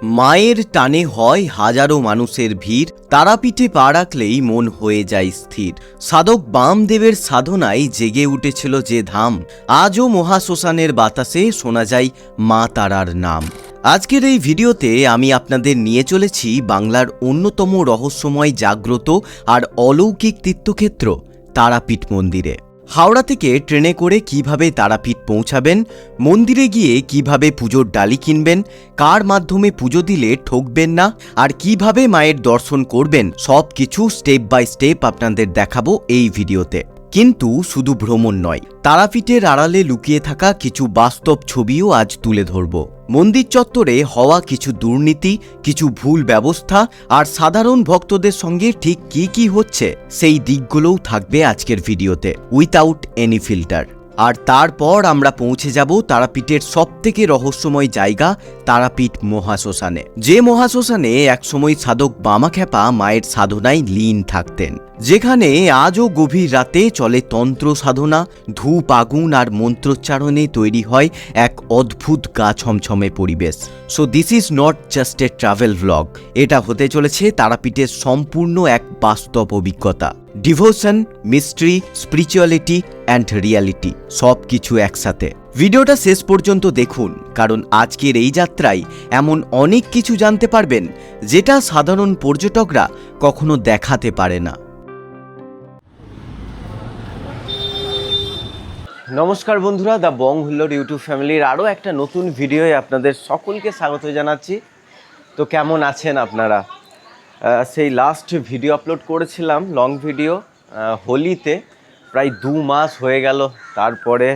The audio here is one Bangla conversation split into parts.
মায়ের টানে হয় হাজারো মানুষের ভিড়, তারাপীঠে পা রাখলেই মন হয়ে যায় স্থির। সাধক বামদেবের সাধনায় জেগে উঠেছিল যে ধাম, আজও মহাশ্মশানের বাতাসে শোনা যায় মা তারার নাম। আজকের এই ভিডিওতে আমি আপনাদের নিয়ে চলেছি বাংলার অন্যতম রহস্যময় জাগ্রত আর অলৌকিক তীর্থক্ষেত্র তারাপীঠ মন্দিরে। হাওড়া থেকে ট্রেনে করে কিভাবে তারাপীঠ পৌঁছাবেন, মন্দিরে গিয়ে কিভাবে পুজোর ডালি কিনবেন, কার মাধ্যমে পুজো দিলে ঠকবেন না, আর কিভাবে মায়ের দর্শন করবেন, সব কিছু স্টেপ বাই স্টেপ আপনাদের দেখাবো এই ভিডিওতে। কিন্তু শুধু ভ্রমণ নয়, তারাপীঠের আড়ালে লুকিয়ে থাকা কিছু বাস্তব ছবিও আজ তুলে ধরব। মন্দির চত্বরে হওয়া কিছু দুর্নীতি, কিছু ভুল ব্যবস্থা আর সাধারণ ভক্তদের সঙ্গে ঠিক কি হচ্ছে সেই দিকগুলোও থাকবে আজকের ভিডিওতে, উইথাউট এনি ফিল্টার। আর তারপর আমরা পৌঁছে যাব তারাপীঠের সবথেকে রহস্যময় জায়গা তারাপীঠ মহাশ্মশানে, যে মহাশ্মশানে একসময় সাধক বামাখ্যাপা মায়ের সাধনায় লীন থাকতেন, যেখানে আজও গভীর রাতে চলে তন্ত্র সাধনা, ধূপ আগুন আর মন্ত্রোচ্চারণে তৈরি হয় এক অদ্ভুত গা ছমছমে পরিবেশ। So this is not just a travel vlog, এটা হতে চলেছে তারাপীঠের সম্পূর্ণ এক বাস্তব অভিজ্ঞতা। Devotion, mystery, spirituality and reality সব কিছু একসাথে। ভিডিওটা শেষ পর্যন্ত দেখুন, কারণ আজকের এই যাত্রায় এমন অনেক কিছু জানতে পারবেন যেটা সাধারণ পর্যটকরা কখনো দেখাতে পারে না। নমস্কার বন্ধুরা, দ্য বং হুল্লোড় ইউটিউব ফ্যামিলির আরও একটা নতুন ভিডিওয়ে আপনাদের সকলকে স্বাগত জানাচ্ছি। তো কেমন আছেন আপনারা? সেই লাস্ট ভিডিও আপলোড করেছিলাম, লং ভিডিও, হোলিতে। প্রায় 2 মাস হয়ে গেল তারপরে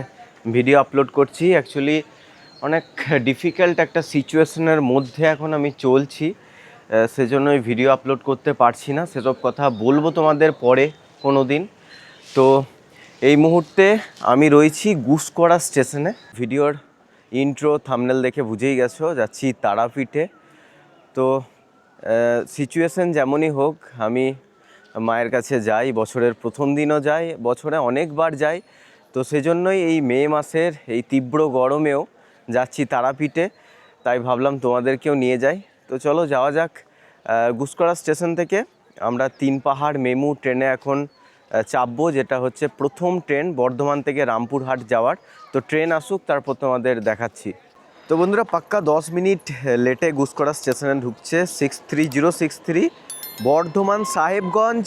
ভিডিও আপলোড করছি। অ্যাকচুয়ালি অনেক ডিফিকাল্ট একটা সিচুয়েশনের মধ্যে এখন আমি চলছি, সেজন্যই ভিডিও আপলোড করতে পারছি না। সেসব কথা বলবো তোমাদের পরে কোনো দিন। তো এই মুহূর্তে আমি রয়েছি গুসকরা স্টেশনে। ভিডিওর ইন্ট্রো থাম্বনেল দেখে বুঝেই গেছো যাচ্ছি তারাপীঠে। তো সিচুয়েশন যেমনই হোক, আমি মায়ের কাছে যাই, বছরের প্রথম দিনও যাই, বছরে অনেকবার যাই। তো সেজন্যই এই মে মাসের এই তীব্র গরমেও যাচ্ছি তারাপীঠে, তাই ভাবলাম তোমাদেরকেও নিয়ে যাই। তো চলো যাওয়া যাক। গুসকরা স্টেশন থেকে আমরা 3 পাহাড় মেমু ট্রেনে এখন চাপবো, যেটা হচ্ছে প্রথম ট্রেন বর্ধমান থেকে রামপুরহাট যাওয়ার। তো ট্রেন আসুক, তারপর তোমাদের দেখাচ্ছি। তো বন্ধুরা, পাক্কা 10 মিনিট লেটে গুসকরা স্টেশনে ঢুকছে 63063 বর্ধমান সাহেবগঞ্জ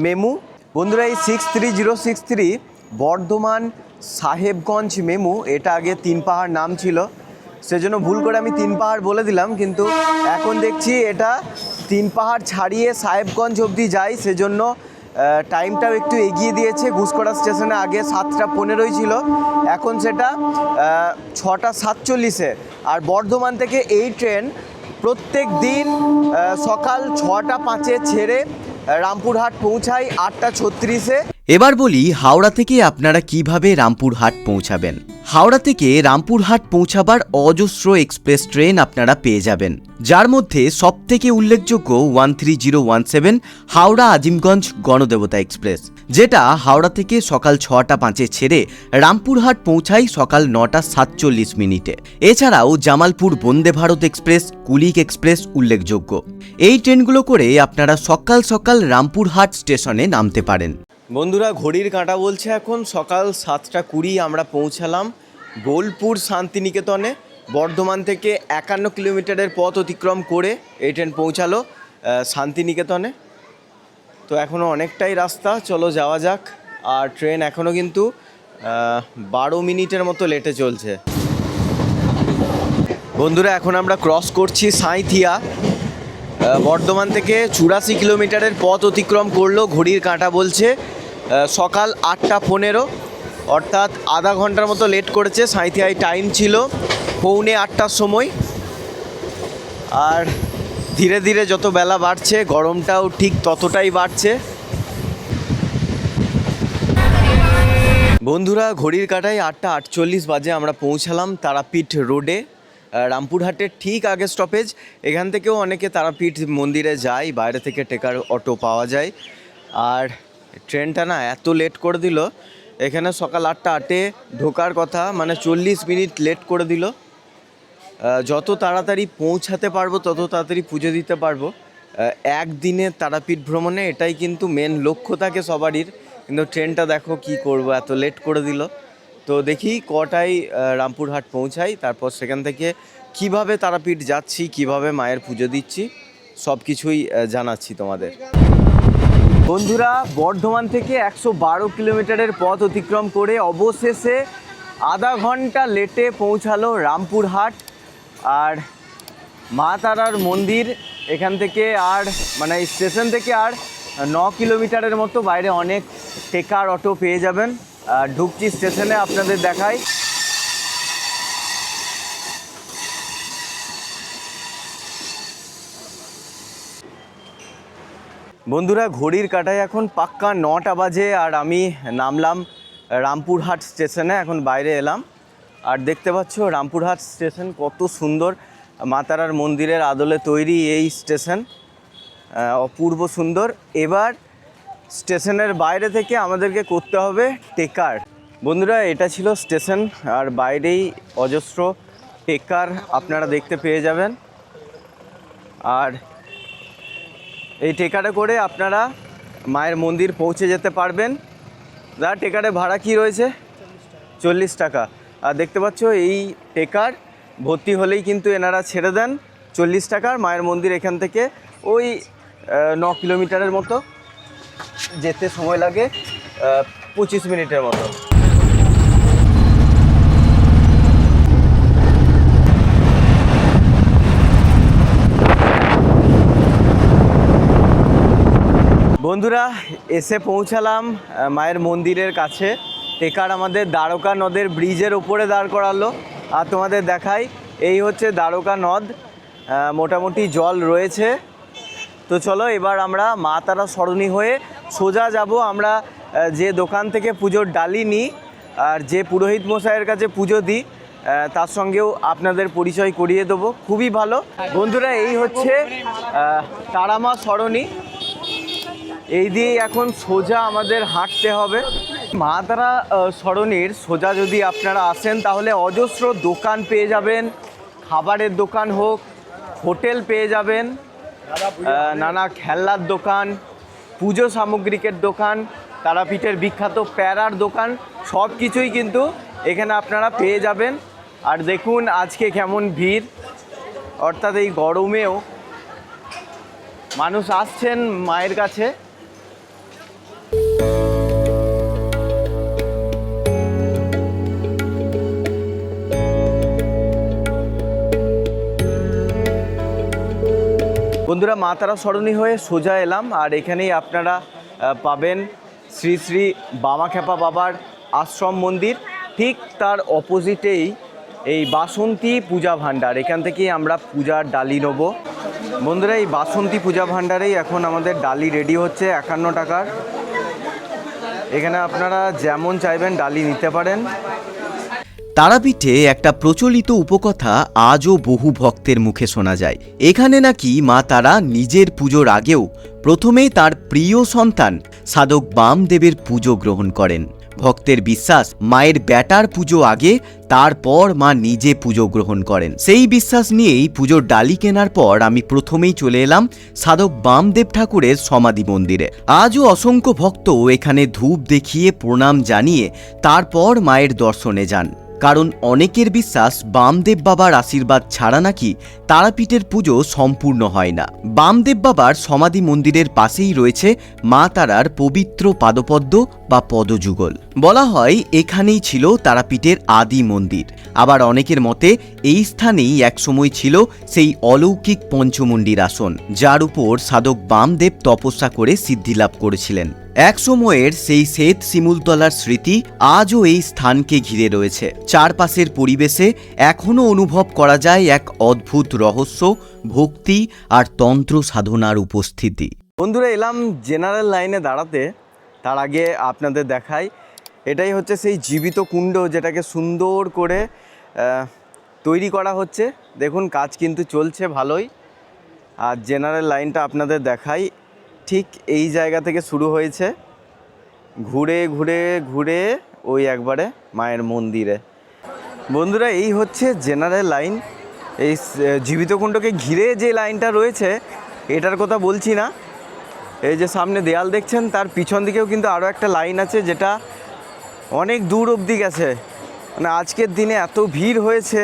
মেমু। বন্ধুরা, এই 63063 বর্ধমান সাহেবগঞ্জ মেমু, এটা আগে 3 পাহাড় নাম ছিল, সেজন্য ভুল করে আমি 3 পাহাড় বলে দিলাম। কিন্তু এখন দেখছি এটা 3 পাহাড় ছাড়িয়ে সাহেবগঞ্জ অবধি যায়, সেজন্য টাইমটাও একটু এগিয়ে দিয়েছে। গুসকরা স্টেশনে আগে 7:15 ছিল, এখন সেটা 6:47। আর বর্ধমান থেকে এই ট্রেন প্রত্যেক দিন সকাল 6:05 ছেড়ে রামপুরহাট পৌঁছায় 8:36। এবার বলি হাওড়া থেকে আপনারা কিভাবে রামপুরহাট পৌঁছাবেন। হাওড়া থেকে রামপুরহাট পৌঁছাবার অজস্র এক্সপ্রেস ট্রেন আপনারা পেয়ে যাবেন, যার মধ্যে সবথেকে উল্লেখযোগ্য 13017 হাওড়া আজিমগঞ্জ গণদেবতা এক্সপ্রেস, যেটা হাওড়া থেকে সকাল 6:05 ছেড়ে রামপুরহাট পৌঁছায় সকাল 9:47। এছাড়াও জামালপুর বন্দে ভারত এক্সপ্রেস, কুলিক এক্সপ্রেস উল্লেখযোগ্য। এই ট্রেনগুলো করে আপনারা সকাল সকাল রামপুরহাট স্টেশনে নামতে পারেন। বন্ধুরা, ঘড়ির কাঁটা বলছে এখন সকাল 7:20। আমরা পৌঁছালাম বোলপুর শান্তিনিকেতনে। বর্ধমান থেকে 51 কিলোমিটারের পথ অতিক্রম করে এই ট্রেন পৌঁছালো শান্তিনিকেতনে। তো এখনও অনেকটাই রাস্তা, চলো যাওয়া যাক। আর ট্রেন এখনও কিন্তু 12 মিনিটের মতো লেটে চলছে। বন্ধুরা, এখন আমরা ক্রস করছি সাঁইথিয়া। বর্ধমান থেকে 84 কিলোমিটারের পথ অতিক্রম করলো। ঘড়ির কাঁটা বলছে সকাল 8:15, অর্থাৎ আধা ঘন্টার মতো লেট করেছে। সাঁইথিয়ায় টাইম ছিল 7:45 সময়। আর ধীরে ধীরে যত বেলা বাড়ছে, গরমটাও ঠিক ততটাই বাড়ছে। বন্ধুরা, ঘড়ির কাঁটায় 8:48 বাজে আমরা পৌঁছালাম তারাপীঠ রোডে, রামপুরহাটের ঠিক আগে স্টপেজ। এখান থেকেও অনেকে তারাপীঠ মন্দিরে যায়, বাইরে থেকে টেকার অটো পাওয়া যায়। আর ট্রেনটা না এত লেট করে দিল, এখানে সকাল 8:08 ঢোকার কথা, মানে 40 মিনিট লেট করে দিল। যত তাড়াতাড়ি পৌঁছাতে পারবো তত তাড়াতাড়ি পুজো দিতে পারবো। একদিনের তারাপীঠ ভ্রমণে এটাই কিন্তু মেন লক্ষ্য থাকে সবারই, কিন্তু ট্রেনটা দেখো কি করব, এত লেট করে দিল। তো দেখি কটায় রামপুরহাট পৌঁছাই, তারপর সেখান থেকে কিভাবে তারাপীঠ যাচ্ছি, কিভাবে মায়ের পুজো দিচ্ছি, সব কিছুই জানাচ্ছি তোমাদের। বন্ধুরা, বর্ধমান থেকে 112 কিলোমিটারের পথ অতিক্রম করে অবশেষে আধা ঘন্টা লেটে পৌঁছালো রামপুরহাট। আর মা তারার মন্দির এখান থেকে আর মানে স্টেশন থেকে আর 9 কিলোমিটারের মতো বাইরে অনেক টেকার অটো পেয়ে যাবেন। ঢুকছি স্টেশনে, আপনাদের দেখাই। বন্ধুরা, ঘড়ির কাঁটায় এখন পাক্কা 9টা বাজে আর আমি নামলাম রামপুরহাট স্টেশনে, এখন বাইরে এলাম। আর দেখতে পাচ্ছ রামপুরহাট স্টেশন কত সুন্দর, মা তারার মন্দিরের আদলে তৈরি এই স্টেশন, অপূর্ব সুন্দর। এবার স্টেশনের বাইরে থেকে আমাদেরকে করতে হবে টেকার। বন্ধুরা, এটা ছিল স্টেশন, আর বাইরেই অজস্র টেকার আপনারা দেখতে পেয়ে যাবেন। আর এই টেকারে করে আপনারা মায়ের মন্দির পৌঁছে যেতে পারবেন। টেকারে ভাড়া কি রয়েছে? 40 টাকা। আর দেখতে পাচ্ছ এই টেকার ভর্তি হলেই কিন্তু এনারা ছেড়ে দেন। 40 টাকার মায়ের মন্দির এখান থেকে ওই 9 কিলোমিটারের মতো, যেতে সময় লাগে 25 মিনিটের মতো। বন্ধুরা, এসে পৌঁছালাম মায়ের মন্দিরের কাছে। টেকার আমাদের দ্বারকা নদের ব্রিজের ওপরে দাঁড় করালো। আর তোমাদের দেখাই, এই হচ্ছে দ্বারকা নদ, মোটামুটি জল রয়েছে। তো চলো এবার আমরা মা তারা সরণী হয়ে সোজা যাব আমরা যে দোকান থেকে পুজোর ডালি নিই আর যে পুরোহিত মশাইয়ের কাছে পুজো দিই, তার সঙ্গেও আপনাদের পরিচয় করিয়ে দেবো, খুবই ভালো। বন্ধুরা, এই হচ্ছে তারামা সরণী, এই দিয়ে এখন সোজা আমাদের হাঁটতে হবে। মা তারা সরণীর সোজা যদি আপনারা আসেন তাহলে অজস্র দোকান পেয়ে যাবেন, খাবারের দোকান হোক, হোটেল পেয়ে যাবেন, নানা খেলনার দোকান, পুজো সামগ্রিকের দোকান, তারাপীঠের বিখ্যাত প্যারার দোকান, সব কিছুই কিন্তু এখানে আপনারা পেয়ে যাবেন। আর দেখুন আজকে কেমন ভিড়, অর্থাৎ এই গরমেও মানুষ আসছেন মায়ের কাছে। বন্ধুরা, মা তারা সরণী হয়ে সোজা এলাম, আর এখানেই আপনারা পাবেন শ্রী শ্রী বামাখ্যাপা বাবার আশ্রম মন্দির। ঠিক তার অপোজিটেই এই বাসন্তী পূজা ভাণ্ডার, এখান থেকেই আমরা পূজার ডালি নেব। বন্ধুরা, এই বাসন্তী পূজা ভাণ্ডারেই এখন আমাদের ডালি রেডি হচ্ছে 51 টাকার। এখানে আপনারা যেমন চাইবেন ডালি নিতে পারেন। তারাপীঠে একটা প্রচলিত উপকথা আজও বহু ভক্তের মুখে শোনা যায়। এখানে নাকি মা তারা নিজের পুজোর আগেও প্রথমেই তার প্রিয় সন্তান সাধক বামদেবের পুজো গ্রহণ করেন। ভক্তের বিশ্বাস, মায়ের বেটার পুজো আগে, তারপর মা নিজে পুজো গ্রহণ করেন। সেই বিশ্বাস নিয়েই পুজোর ডালি কেনার পর আমি প্রথমেই চলে এলাম সাধক বামদেব ঠাকুরের সমাধি মন্দিরে। আজও অসংখ্য ভক্ত এখানে ধূপ দেখিয়ে প্রণাম জানিয়ে তারপর মায়ের দর্শনে যান, কারণ অনেকের বিশ্বাস বামদেব বাবার আশীর্বাদ ছাড়া নাকি তারাপীঠের পুজো সম্পূর্ণ হয় না। বামদেব বাবার সমাধি মন্দিরের পাশেই রয়েছে মা তারার পবিত্র পাদপদ্ম বা পদযুগল। বলা হয় এখানেই ছিল তারাপীঠের আদি মন্দির। আবার অনেকের মতে এই স্থানেই একসময় ছিল সেই অলৌকিক পঞ্চমুণ্ডির আসন, যার উপর সাধক বামদেব তপস্যা করে সিদ্ধিলাভ করেছিলেন। এক সময়ের সেই শ্বেত শিমুলতলার স্মৃতি আজও এই স্থানকে ঘিরে রয়েছে। চারপাশের পরিবেশে এখনও অনুভব করা যায় এক অদ্ভুত রহস্য, ভক্তি আর তন্ত্র সাধনার উপস্থিতি। বন্ধুরা, এলাম জেনারেল লাইনে দাঁড়াতে, তার আগে আপনাদের দেখাই, এটাই হচ্ছে সেই জীবিত কুণ্ড যেটাকে সুন্দর করে তৈরি করা হচ্ছে। দেখুন কাজ কিন্তু চলছে ভালোই। আর জেনারেল লাইনটা আপনাদের দেখাই, ঠিক এই জায়গা থেকে শুরু হয়েছে, ঘুরে ঘুরে ঘুরে ওই একবারে মায়ের মন্দিরে। বন্ধুরা, এই হচ্ছে জেনারেল লাইন। এই জীবিত কুণ্ডকে ঘিরে যে লাইনটা রয়েছে এটার কথা বলছি না, এই যে সামনে দেয়াল দেখছেন তার পিছন দিকেও কিন্তু আরও একটা লাইন আছে যেটা অনেক দূর অবধি গেছে। মানে আজকের দিনে এত ভিড় হয়েছে।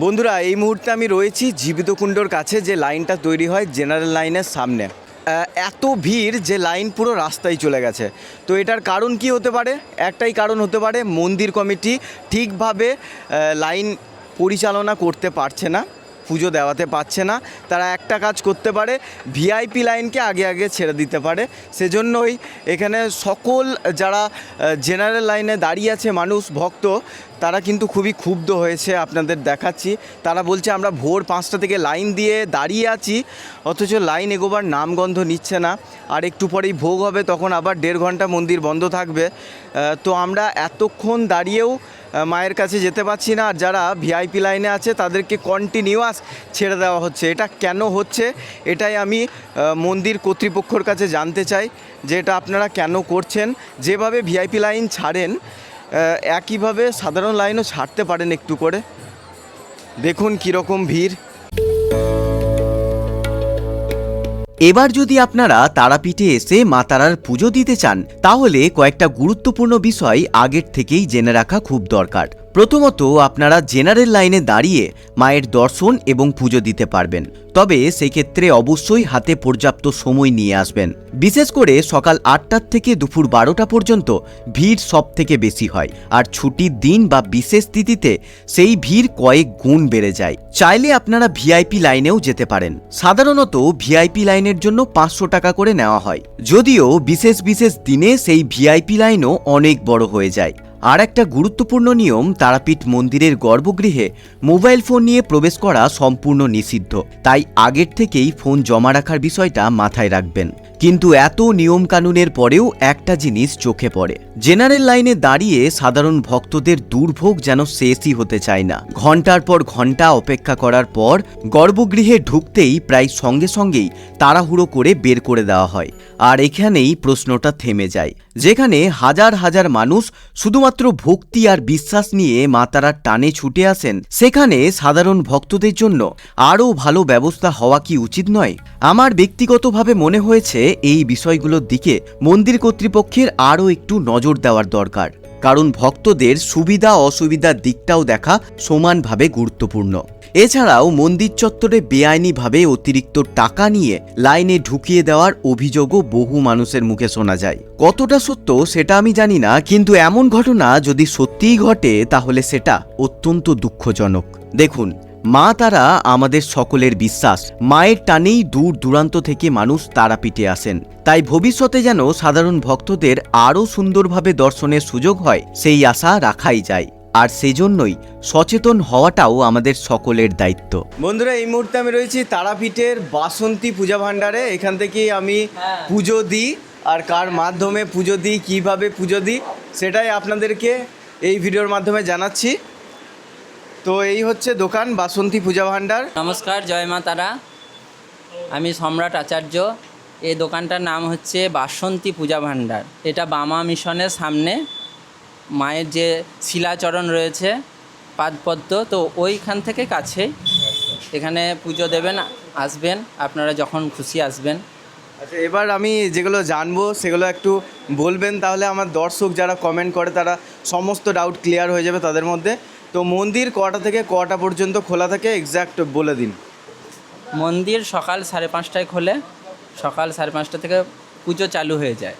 বন্ধুরা, এই মুহূর্তে আমি রয়েছি জীবিত কুণ্ডর কাছে, যে লাইনটা তৈরি হয় জেনারেল লাইনের সামনে। এত ভিড় যে লাইন পুরো রাস্তায় চলে গেছে। তো এটার কারণ কি হতে পারে? একটাই কারণ হতে পারে, মন্দির কমিটি ঠিকভাবে লাইন পরিচালনা করতে পারছে না, পুজো দেওয়াতে পারছে না। তারা একটা কাজ করতে পারে, ভিআইপি লাইনকে আগে আগে ছেড়ে দিতে পারে। সেজন্যই এখানে সকল যারা জেনারেল লাইনে দাঁড়িয়ে আছে মানুষ, ভক্ত, তারা কিন্তু খুবই ক্ষুব্ধ হয়েছে। আপনাদের দেখাচ্ছি, তারা বলছে আমরা ভোর 5টা থেকে লাইন দিয়ে দাঁড়িয়ে আছি, অথচ লাইন এগোবার নামগন্ধ নিচ্ছে না। আর একটু পরেই ভোগ হবে, তখন আবার 1.5 ঘন্টা মন্দির বন্ধ থাকবে। তো আমরা এতক্ষণ দাঁড়িয়েও মায়ের কাছে যেতে পারছি না। আর যারা ভিআইপি লাইনে আছে তাদেরকে কন্টিনিউয়াস ছেড়ে দেওয়া হচ্ছে। এটা কেন হচ্ছে, এটাই আমি মন্দির কর্তৃপক্ষর কাছে জানতে চাই যে এটা আপনারা কেন করছেন। যেভাবে ভিআইপি লাইন ছাড়েন একইভাবে সাধারণ লাইনও ছাড়তে পারেন একটু করে। দেখুন কীরকম ভিড়। এবার যদি আপনারা তারাপীঠে এসে মা তারার পুজো দিতে চান, তাহলে কয়েকটা গুরুত্বপূর্ণ বিষয় আগের থেকেই জেনে রাখা খুব দরকার। প্রথমত, আপনারা জেনারেল লাইনে দাঁড়িয়ে মায়ের দর্শন এবং পুজো দিতে পারবেন, তবে সেই ক্ষেত্রে অবশ্যই হাতে পর্যাপ্ত সময় নিয়ে আসবেন। বিশেষ করে সকাল 8টার থেকে দুপুর 12টা পর্যন্ত ভিড় সব থেকে বেশি হয়, আর ছুটির দিন বা বিশেষ তিথিতে সেই ভিড় কয়েক গুণ বেড়ে যায়। চাইলে আপনারা ভিআইপি লাইনেও যেতে পারেন। সাধারণত ভিআইপি লাইনের জন্য 500 টাকা করে নেওয়া হয়, যদিও বিশেষ বিশেষ দিনে সেই ভিআইপি লাইনও অনেক বড় হয়ে যায়। আর একটা গুরুত্বপূর্ণ নিয়ম, তারাপীঠ মন্দিরের গর্ভগৃহে মোবাইল ফোন নিয়ে প্রবেশ করা সম্পূর্ণ নিষিদ্ধ, তাই আগের থেকেই ফোন জমা রাখার বিষয়টা মাথায় রাখবেন। কিন্তু এত নিয়ম কানুনের পরেও একটা জিনিস চোখে পড়ে, জেনারেল লাইনে দাঁড়িয়ে সাধারণ ভক্তদের দুর্ভোগ যেন শেষই হতে চায় না। ঘন্টার পর ঘন্টা অপেক্ষা করার পর গর্ভগৃহে ঢুকতেই প্রায় সঙ্গে সঙ্গেই তাড়াহুড়ো করে বের করে দেওয়া হয়। আর এখানেই প্রশ্নটা থেমে যায়, যেখানে হাজার হাজার মানুষ শুধুমাত্র ভক্তি আর বিশ্বাস নিয়ে মা তারার টানে ছুটে আসেন, সেখানে সাধারণ ভক্তদের জন্য আরও ভালো ব্যবস্থা হওয়া কি উচিত নয়? আমার ব্যক্তিগতভাবে মনে হয়েছে এই বিষয়গুলোর দিকে মন্দির কর্তৃপক্ষের আরও একটু নজর দেওয়ার দরকার, কারণ ভক্তদের সুবিধা অসুবিধার দিকটাও দেখা সমানভাবে গুরুত্বপূর্ণ। এছাড়াও মন্দির চত্বরে বেআইনিভাবে অতিরিক্ত টাকা নিয়ে লাইনে ঢুকিয়ে দেওয়ার অভিযোগও বহু মানুষের মুখে শোনা যায়। কতটা সত্য সেটা আমি জানি না, কিন্তু এমন ঘটনা যদি সত্যিই ঘটে তাহলে সেটা অত্যন্ত দুঃখজনক। দেখুন, মা তারা আমাদের সকলের বিশ্বাস। মায়ের টানেই দূর দূরান্ত থেকে মানুষ তারাপীঠে আসেন, তাই ভবিষ্যতে যেন সাধারণ ভক্তদের আরও সুন্দরভাবে দর্শনের সুযোগ হয় সেই আশা রাখাই যায়। আর সেজন্যই সচেতন হওয়াটাও আমাদের সকলের দায়িত্ব। বন্ধুরা, এই মুহূর্তে আমি রয়েছি তারাপীঠের বাসন্তী পূজা ভাণ্ডারে। এখান থেকেই আমি পুজো দিই, আর কার মাধ্যমে পুজো দিই, কীভাবে পুজো দিই, সেটাই আপনাদেরকে এই ভিডিওর মাধ্যমে জানাচ্ছি। তো এই হচ্ছে দোকান বাসন্তী পূজা ভাণ্ডার। নমস্কার, জয় মা তারা। আমি সম্রাট আচার্য। এই দোকানটার নাম হচ্ছে বাসন্তী পূজা ভাণ্ডার। এটা বামা মিশনের সামনে মায়ের যে শিলাচরণ রয়েছে পাদপদ্ম, তো ওইখান থেকে কাছে। এখানে পুজো দেবেন, আসবেন আপনারা যখন খুশি আসবেন। আচ্ছা, এবার আমি যেগুলো জানবো সেগুলো একটু বলবেন, তাহলে আমার দর্শক যারা কমেন্ট করে তারা সমস্ত ডাউট ক্লিয়ার হয়ে যাবে তাদের মধ্যে। তো মন্দির কটা থেকে কটা পর্যন্ত খোলা থাকে এক্স্যাক্ট বলে দিন। মন্দির সকাল 5:30টায় খোলে। সকাল 5:30টা থেকে পুজো চালু হয়ে যায়,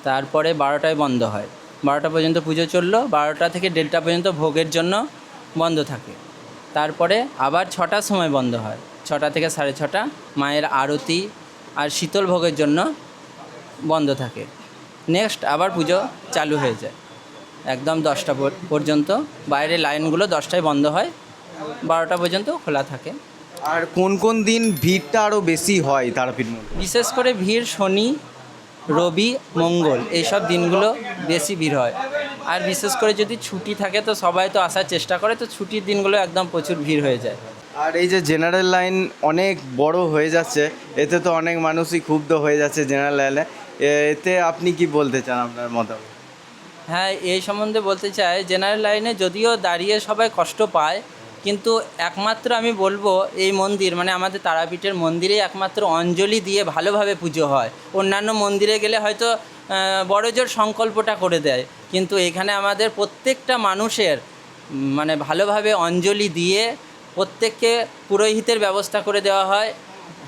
তারপরে 12টায় বন্ধ হয়। 12টা পর্যন্ত পুজো চললো, 12টা থেকে 1:30টা পর্যন্ত ভোগের জন্য বন্ধ থাকে। তারপরে আবার 6টার সময় বন্ধ হয়। 6টা থেকে 6:30 মায়ের আরতি আর শীতল ভোগের জন্য বন্ধ থাকে। নেক্সট আবার পুজো চালু হয়ে যায় একদম 10টা পর্যন্ত। বাইরে লাইনগুলো 10টায় বন্ধ হয়, 12টা পর্যন্ত খোলা থাকে। আর কোন কোন দিন ভিড়টা আরও বেশি হয় তারাপীঠ মন্দির? বিশেষ করে ভিড় শনি, রবি, মঙ্গল, এইসব দিনগুলো বেশি ভিড় হয়। আর বিশেষ করে যদি ছুটি থাকে তো সবাই তো আসার চেষ্টা করে, তো ছুটির দিনগুলো একদম প্রচুর ভিড় হয়ে যায়। আর এই যে জেনারেল লাইন অনেক বড় হয়ে যাচ্ছে, এতে তো অনেক মানুষই ক্ষুব্ধ হয়ে যাচ্ছে জেনারেল লাইনে, এতে আপনি কি বলতে চান আপনার মতামত? হ্যাঁ, এই সম্বন্ধে বলতে চাই, জেনারেল লাইনে যদিও দাঁড়িয়ে সবাই কষ্ট পায়, কিন্তু একমাত্র আমি বলবো এই মন্দির মানে আমাদের তারাপীঠের মন্দিরেই একমাত্র অঞ্জলি দিয়ে ভালোভাবে পুজো হয়। অন্যান্য মন্দিরে গেলে হয়তো বড়জোর সংকল্পটা করে দেয়, কিন্তু এখানে আমাদের প্রত্যেকটা মানুষের মানে ভালোভাবে অঞ্জলি দিয়ে প্রত্যেককে পুরোহিতের ব্যবস্থা করে দেওয়া হয়।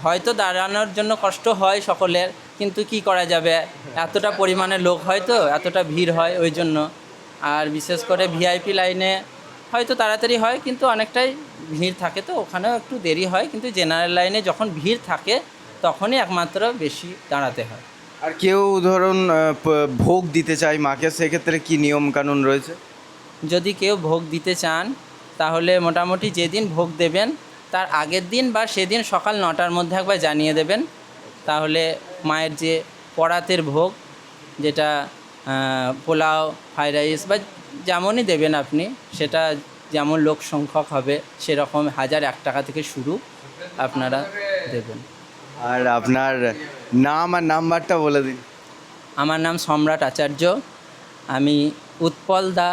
হয়তো দাঁড়ানোর জন্য কষ্ট হয় সকলের, কিন্তু কি করা যাবে, এতটা পরিমাণে লোক হয় তো, এতটা ভিড় হয় ওই জন্য। আর বিশেষ করে ভিআইপি লাইনে হয়তো তাড়াতাড়ি হয়, কিন্তু অনেকটাই ভিড় থাকে, তো ওখানেও একটু দেরি হয়, কিন্তু জেনারেল লাইনে যখন ভিড় থাকে তখনই একমাত্র বেশি দাঁড়াতে হয়। আর কেউ ধরুন ভোগ দিতে চায় মাকে, সেক্ষেত্রে কি নিয়ম কানুন রয়েছে? যদি কেউ ভোগ দিতে চান তাহলে মোটামুটি যেদিন ভোগ দেবেন তার আগের দিন বা সেদিন সকাল 9টার মধ্যে একবার জানিয়ে দেবেন, তাহলে মায়ের যে পরাতের ভোগ, যেটা পোলাও, ফ্রাইড রাইস বা যেমনই দেবেন আপনি, সেটা যেমন লোক সংখ্যক হবে সেরকম 1001 টাকা থেকে শুরু আপনারা দেবেন। আর আপনার নাম আর নাম্বারটা বলে দিন। আমার নাম সম্রাট আচার্য, আমি উৎপল দা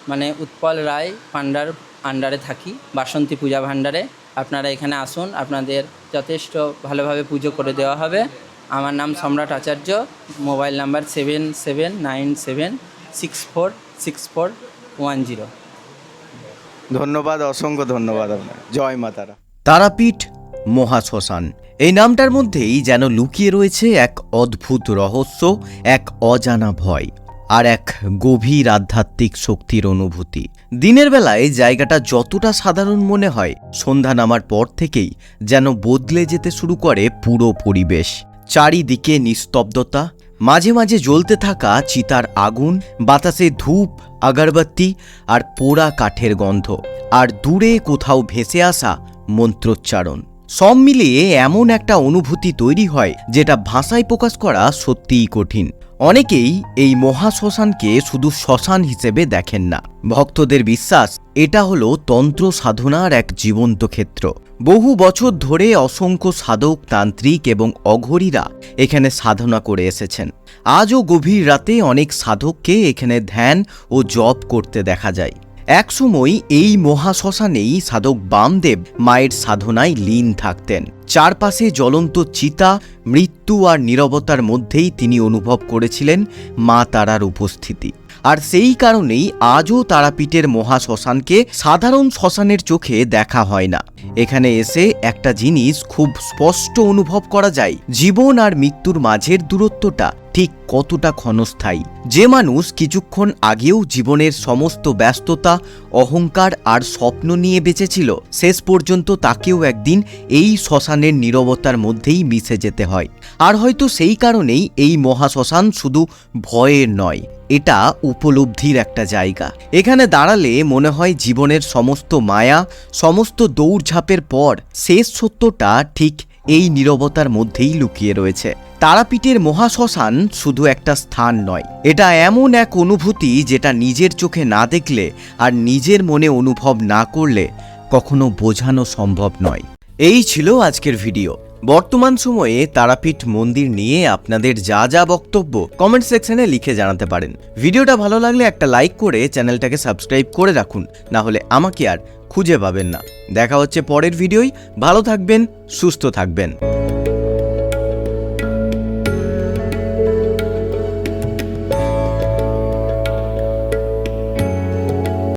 মানে উৎপল রায় পান্ডার আন্ডারে থাকি, বাসন্তী পূজা ভাণ্ডারে। আপনারা এখানে আসুন, আপনাদের যথেষ্ট ভালোভাবে পুজো করে দেওয়া হবে। আমার নাম সম্রাট আচার্য, মোবাইল নাম্বার 7797646410। ধন্যবাদ, অসংখ্য ধন্যবাদ আপনার। জয় মা তারা। তারাপীঠ মহাশ্মশান, এই নামটার মধ্যেই যেন লুকিয়ে রয়েছে এক অদ্ভুত রহস্য, এক অজানা ভয় আর এক গভীর আধ্যাত্মিক শক্তির অনুভূতি। দিনের বেলায় জায়গাটা যতটা সাধারণ মনে হয়, সন্ধ্যা নামার পর থেকেই যেন বদলে যেতে শুরু করে পুরো পরিবেশ। চারিদিকে নিস্তব্ধতা, মাঝে মাঝে জ্বলতে থাকা চিতার আগুন, বাতাসে ধূপ, আগরবাতি আর পোড়া কাঠের গন্ধ, আর দূরে কোথাও ভেসে আসা মন্ত্রোচ্চারণ। সব মিলিয়ে এমন একটা অনুভূতি তৈরি হয় যেটা ভাষায় প্রকাশ করা সত্যিই কঠিন। অনেকেই এই মহাশ্মশানকে শুধু শ্মশান হিসেবে দেখেন না। ভক্তদের বিশ্বাস এটা হলো তন্ত্র সাধনার এক জীবন্ত ক্ষেত্র। বহু বছর ধরে অসংখ্য সাধক, তান্ত্রিক এবং অঘরীরা এখানে সাধনা করে এসেছেন। আজও গভীর রাতে অনেক সাধককে এখানে ধ্যান ও জপ করতে দেখা যায়। একসময় এই মহাশ্মশানেই সাধক বামদেব মায়ের সাধনায় লীন থাকতেন। চারপাশে জ্বলন্ত চিতা, মৃত্যু আর নীরবতার মধ্যেই তিনি অনুভব করেছিলেন মা তারার উপস্থিতি। আর সেই কারণেই আজও তারাপীঠের মহাশ্মশানকে সাধারণ শ্মশানের চোখে দেখা হয় না। এখানে এসে একটা জিনিস খুব স্পষ্ট অনুভব করা যায়, জীবন আর মৃত্যুর মাঝের দূরত্বটা ঠিক কতটা ক্ষণস্থায়ী। যে মানুষ কিছুক্ষণ আগেও জীবনের সমস্ত ব্যস্ততা, অহংকার আর স্বপ্ন নিয়ে বেঁচেছিল, শেষ পর্যন্ত তাকেও একদিন এই শ্মশানের নীরবতার মধ্যেই মিশে যেতে হয়। আর হয়তো সেই কারণেই এই মহাশ্মশান শুধু ভয়ের নয়, এটা উপলব্ধির একটা জায়গা। এখানে দাঁড়ালে মনে হয় জীবনের সমস্ত মায়া, সমস্ত দৌড়ঝাঁপের পর শেষ সত্যটা ঠিক এই নীরবতার মধ্যেই লুকিয়ে রয়েছে। তারাপীঠের মহাশ্মশান শুধু একটা স্থান নয়, এটা এমন এক অনুভূতি যেটা নিজের চোখে না দেখলে আর নিজের মনে অনুভব না করলে কখনো বোঝানো সম্ভব নয়। এই ছিল আজকের ভিডিও। বর্তমান সময়ে তারাপীঠ মন্দির নিয়ে আপনাদের যা যা বক্তব্য কমেন্ট সেকশনে লিখে জানাতে পারেন। ভিডিওটা ভালো লাগলে একটা লাইক করে চ্যানেলটাকে সাবস্ক্রাইব করে রাখুন, না হলে আমাকে আর খুঁজে পাবেন না। দেখা হচ্ছে পরের ভিডিওয়। ভালো থাকবেন, সুস্থ থাকবেন।